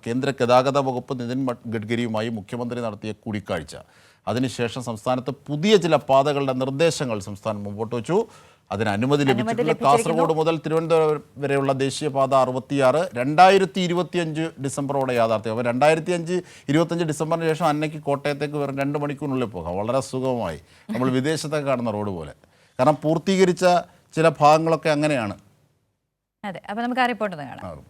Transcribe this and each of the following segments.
കേന്ദ്ര ഗതാഗത വകുപ്പ് നിതിൻ ഗഡ്കരിയുമായി മുഖ്യമന്ത്രി നടത്തിയ കൂടിക്കാഴ്ച. അതിനുശേഷം സംസ്ഥാനത്ത് പുതിയ ചില പാതകളുടെ നിർദ്ദേശങ്ങൾ സംസ്ഥാനം മുമ്പോട്ട് വെച്ചു. അതിന് അനുമതി ലഭിച്ചിട്ടുണ്ട്. കാസർഗോഡ് മുതൽ തിരുവനന്തപുരം വരെയുള്ള ദേശീയപാത 66 2025 ഡിസംബറോടെ യാഥാർത്ഥ്യം. അപ്പോൾ 2025 ഡിസംബറിന് ശേഷം അന്നയ്ക്ക് കോട്ടയത്തേക്ക് വെറും 2 മണിക്കൂറിനുള്ളിൽ പോകാം. വളരെ സുഗമമായി, നമ്മൾ വിദേശത്തൊക്കെ കാണുന്ന റോഡ് പോലെ. കാരണം പൂർത്തീകരിച്ച ചില ഭാഗങ്ങളൊക്കെ അങ്ങനെയാണ്. അതെ, അപ്പോൾ നമുക്ക് ആ റിപ്പോർട്ട് കാണാം.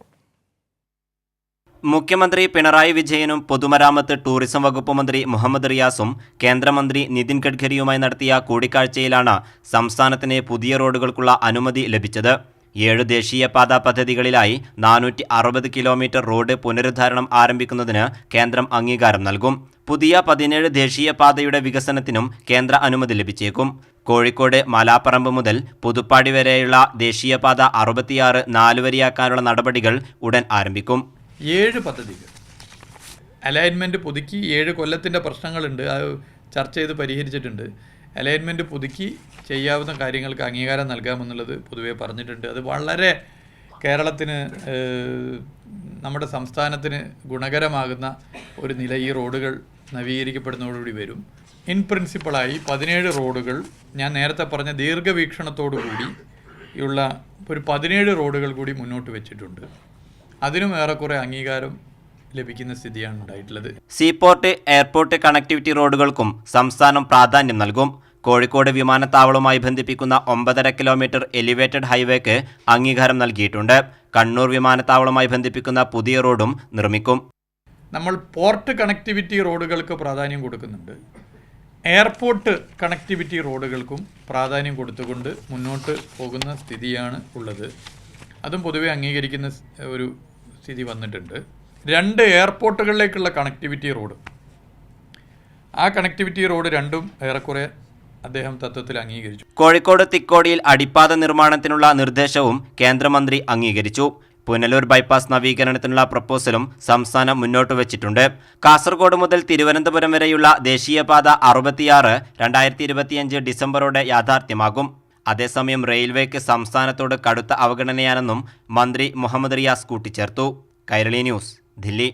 മുഖ്യമന്ത്രി പിണറായി വിജയനും പൊതുമരാമത്ത് ടൂറിസം വകുപ്പ് മന്ത്രി മുഹമ്മദ് റിയാസും കേന്ദ്രമന്ത്രി നിതിൻ ഗഡ്കരിയുമായി നടത്തിയ കൂടിക്കാഴ്ചയിലാണ് സംസ്ഥാനത്തിന് പുതിയ റോഡുകൾക്കുള്ള അനുമതി ലഭിച്ചത്. 7 ദേശീയപാതാ പദ്ധതികളിലായി 460 കിലോമീറ്റർ റോഡ് പുനരുദ്ധാരണം ആരംഭിക്കുന്നതിന് കേന്ദ്രം അംഗീകാരം നൽകും. പുതിയ 17 ദേശീയപാതയുടെ വികസനത്തിനും കേന്ദ്ര അനുമതി ലഭിച്ചേക്കും. കോഴിക്കോട് മലാപ്പറമ്പ് മുതൽ പുതുപ്പാടി വരെയുള്ള ദേശീയപാത 66 നാലുവരിയാക്കാനുള്ള നടപടികൾ ഉടൻ ആരംഭിക്കും. 7 പദ്ധതികൾ അലൈൻമെൻറ്റ് പുതുക്കി 7 കൊല്ലത്തിൻ്റെ പ്രശ്നങ്ങളുണ്ട്, അത് ചർച്ച ചെയ്ത് പരിഹരിച്ചിട്ടുണ്ട്. അലൈൻമെൻറ്റ് പുതുക്കി ചെയ്യാവുന്ന കാര്യങ്ങൾക്ക് അംഗീകാരം നൽകാമെന്നുള്ളത് പൊതുവേ പറഞ്ഞിട്ടുണ്ട്. അത് വളരെ കേരളത്തിന്, നമ്മുടെ സംസ്ഥാനത്തിന് ഗുണകരമാകുന്ന ഒരു നില ഈ റോഡുകൾ നവീകരിക്കപ്പെടുന്നതോടുകൂടി വരും. ഇൻ പ്രിൻസിപ്പളായി 17 റോഡുകൾ, ഞാൻ നേരത്തെ പറഞ്ഞ ദീർഘവീക്ഷണത്തോടു കൂടി ഉള്ള ഒരു 17 റോഡുകൾ കൂടി മുന്നോട്ട് വെച്ചിട്ടുണ്ട്. അതിനും ഏറെക്കുറെ അംഗീകാരം ലഭിക്കുന്ന സ്ഥിതിയാണ് ഉണ്ടായിട്ടുള്ളത്. സീപോർട്ട്, എയർപോർട്ട് കണക്ടിവിറ്റി റോഡുകൾക്കും സംസ്ഥാനം പ്രാധാന്യം നൽകും. കോഴിക്കോട് വിമാനത്താവളവുമായി ബന്ധിപ്പിക്കുന്ന 9.5 കിലോമീറ്റർ എലിവേറ്റഡ് ഹൈവേക്ക് അംഗീകാരം നൽകിയിട്ടുണ്ട്. കണ്ണൂർ വിമാനത്താവളവുമായി ബന്ധിപ്പിക്കുന്ന പുതിയ റോഡും നിർമ്മിക്കും. നമ്മൾ പോർട്ട് കണക്ടിവിറ്റി റോഡുകൾക്ക് പ്രാധാന്യം കൊടുക്കുന്നുണ്ട്. എയർപോർട്ട് കണക്ടിവിറ്റി റോഡുകൾക്കും പ്രാധാന്യം കൊടുത്തുകൊണ്ട് മുന്നോട്ട് പോകുന്ന സ്ഥിതിയാണ് ഉള്ളത്. അതും പൊതുവെ അംഗീകരിക്കുന്ന ഒരു സ്ഥിതി വന്നിട്ടുണ്ട്. 2 എയർപോർട്ടുകളിലേക്കുള്ള കണക്ടിവിറ്റി റോഡ്, ആ കണക്ടിവിറ്റി റോഡ് രണ്ടും ഏറെക്കുറെ അദ്ദേഹം തത്വത്തിൽ അംഗീകരിച്ചു. കോഴിക്കോട് തിക്കോടിയിൽ അടിപ്പാത നിർമ്മാണത്തിനുള്ള നിർദ്ദേശവും കേന്ദ്രമന്ത്രി അംഗീകരിച്ചു. പുനലൂർ ബൈപ്പാസ് നവീകരണത്തിനുള്ള പ്രപ്പോസലും സംസ്ഥാനം മുന്നോട്ട് വച്ചിട്ടുണ്ട്. കാസർഗോഡ് മുതൽ തിരുവനന്തപുരം വരെയുള്ള ദേശീയപാത 66 2025 ഡിസംബറോടെ യാഥാർത്ഥ്യമാകും. അതേസമയം റെയിൽവേക്ക് സംസ്ഥാനത്തോട് കടുത്ത അവഗണനയാണെന്നും മന്ത്രി മുഹമ്മദ് റിയാസ് കൂട്ടിച്ചേർത്തു. കൈരളി ന്യൂസ്, ദില്ലി.